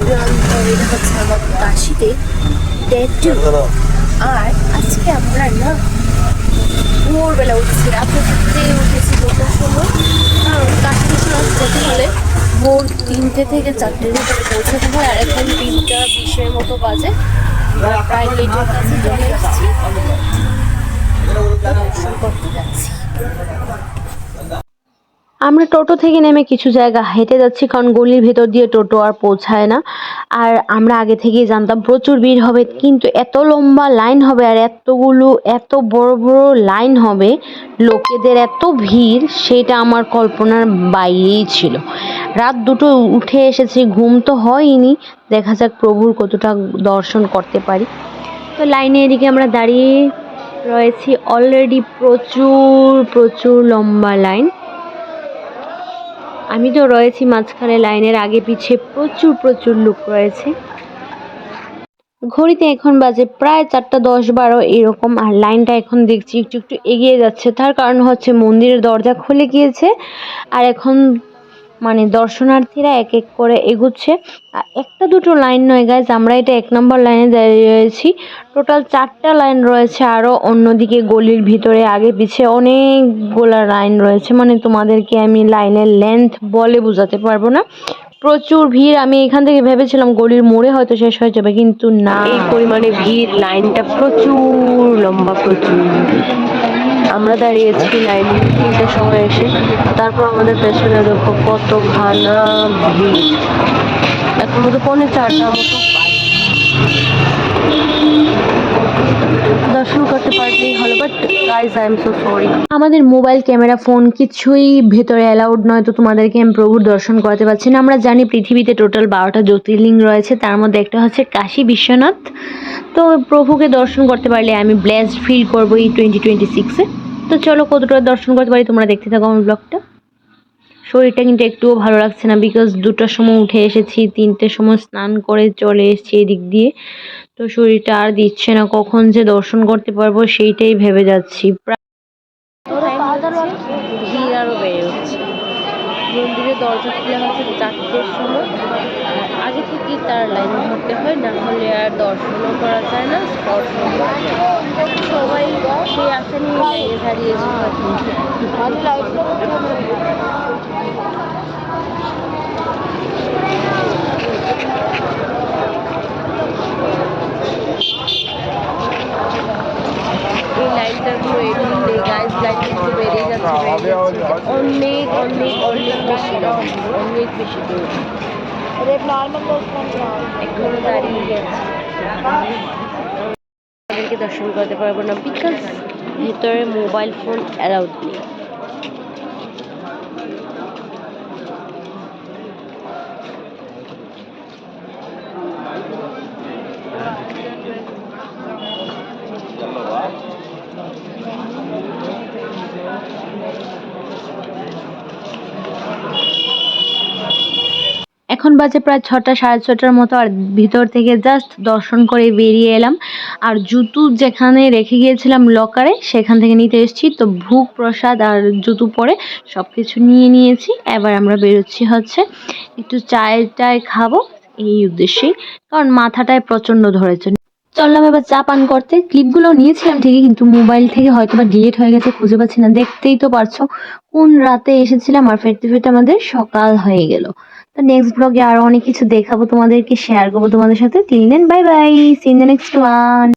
Everyone, এটা হচ্ছে আমার কাশিতে ডে 2। আর আজকে আমরা না ভোরবেলা উঠেছি, রাতে উঠেছি 2টার সময়। কারণ কাশি যেতে হলে ভোর 3টে থেকে 4টের ভিতরে পৌঁছাতে হয়। আর এখন 3টা 20-এর মতো বাজে। আমরা প্রায় গেটের কাছে চলে এসেছি, দর্শন করতে যাচ্ছি। আমরা টোটো থেকে নেমে কিছু জায়গা হেঁটে যাচ্ছি, কারণ গলির ভেতর দিয়ে টোটো আর পৌঁছায় না। আর আমরা আগে থেকেই জানতাম প্রচুর ভিড় হবে, কিন্তু এত লম্বা লাইন হবে আর এত বড় বড় লাইন হবে, লোকেদের এত ভিড়, সেটা আমার কল্পনার বাইরেই ছিল। রাত 2টো উঠে এসেছি, ঘুম তো হয়নি। দেখা যাক প্রভুর কতটা দর্শন করতে পারি। তো লাইনে এদিকে আমরা দাঁড়িয়ে রয়েছি, অলরেডি প্রচুর লম্বা লাইন। আমি তো রয়েছি মাঝখানে, লাইনের আগে পিছে প্রচুর লোক রয়েছে। ঘড়িতে এখন বাজে প্রায় 4:10-12 এরকম। আর লাইনটা এখন দেখছি একটু এগিয়ে যাচ্ছে। তার কারণ হচ্ছে মন্দিরের দরজা খুলে গিয়েছে, আর এখন দর্শনার্থীরা এক এক করে এগুচ্ছে। আর একটা দুটো লাইন নয় গাইজ, আমরা এটা 1 নম্বর লাইনে দাঁড়িয়ে রয়েছি। টোটাল 4টা লাইন রয়েছে, আরও অন্যদিকে গলির ভিতরে আগে পিছে অনেকগুলা লাইন রয়েছে। তোমাদেরকে আমি লাইনের লেন্থ বলে বোঝাতে পারবো না, প্রচুর ভিড়। আমি এখান থেকে ভেবেছিলাম গলির মোড়ে হয়তো শেষ হয়ে যাবে, কিন্তু না, এই পরিমাণে ভিড়। লাইনটা প্রচুর লম্বা, প্রচুর। আমরা দাঁড়িয়েছি লাইন 3টার সময় এসে, তারপর আমাদের পেছনে দেখো কত ঘানা ভিড়। এখন মতো 3:45 মতো। দর্শন করতে পারলেই হলো, but guys I am so sorry, আমাদের মোবাইল ক্যামেরা ফোন কিছুই ভেতরে অ্যালাউড নয়। তো তোমাদেরকে আমি প্রভুর দর্শন করাতে পারছি না। আমরা জানি পৃথিবীতে টোটাল 12টা জ্যোতির্লিঙ্গ রয়েছে, তার মধ্যে একটা হচ্ছে কাশী বিশ্বনাথ। তো প্রভুকে দর্শন করতে পারলে আমি ব্লেসড ফিল করবো এই 2026-এ। তো চলো কতটা দর্শন করতে পারি তোমরা দেখতে থাকো আমার ব্লগটা। শরীরটা কিন্তু একটুও ভালো লাগছে না, বিকজ 2টার সময় উঠে এসেছি, 3টের সময় স্নান করে চলে এসেছি এদিক দিয়ে। তো শরীরটা আর দিচ্ছে না, কখন যে দর্শন করতে পারবো সেইটাই ভেবে যাচ্ছি। ভিড় আরও বেড়ে উঠছে। মন্দিরের দরজা খোলা হচ্ছে 4টের সময়। আগে থেকেই তার লাইন ধরতে হয়, না হলে আর দর্শনও করা যায় না, স্পর্শও করা যায় না। সবাই সেই আশা নিয়ে লাইনে দাঁড়িয়েছে। এই লাইনটার কোনো এন্ডিং নেই গাইজ, লাইন কিন্তু বেড়ে যাচ্ছে, অনেক বেশি লোক, অনেক বেশি দূর। এখনো দাঁড়িয়ে গেছে, তাদেরকে দর্শন করতে পারবো না, বিকজ ভেতরে মোবাইল ফোন অ্যালাউড নেই। এখন বাজে প্রায় 6টা 6:30 মতো। আর ভিতর থেকে জাস্ট দর্শন করে বেরিয়ে এলাম। আর জুতো যেখানে রেখে গিয়েছিলাম লকারে, সেখান থেকে নিতে এসেছি। তো ভোগ প্রসাদ আর জুতো পরে সব কিছু নিয়ে নিয়েছি। এবার আমরা বেরোচ্ছি হচ্ছে একটু চায় খাবো এই উদ্দেশ্যেই, কারণ মাথাটায় প্রচণ্ড ধরেছে। চললাম এবার চা পান করতে। ক্লিপগুলো নিয়েছিলাম ঠিকই, কিন্তু মোবাইল থেকে হয়তো বা ডিলিট হয়ে গেছে, খুঁজে পাচ্ছি না। দেখতেই তো পারছো কোন রাতে এসেছিলাম, আর ফিরতে আমাদের সকাল হয়ে গেল। তো নেক্সট ব্লগে আরো অনেক কিছু দেখাবো তোমাদেরকে, শেয়ার করবো তোমাদের সাথে। Till then bye bye, see in the next one.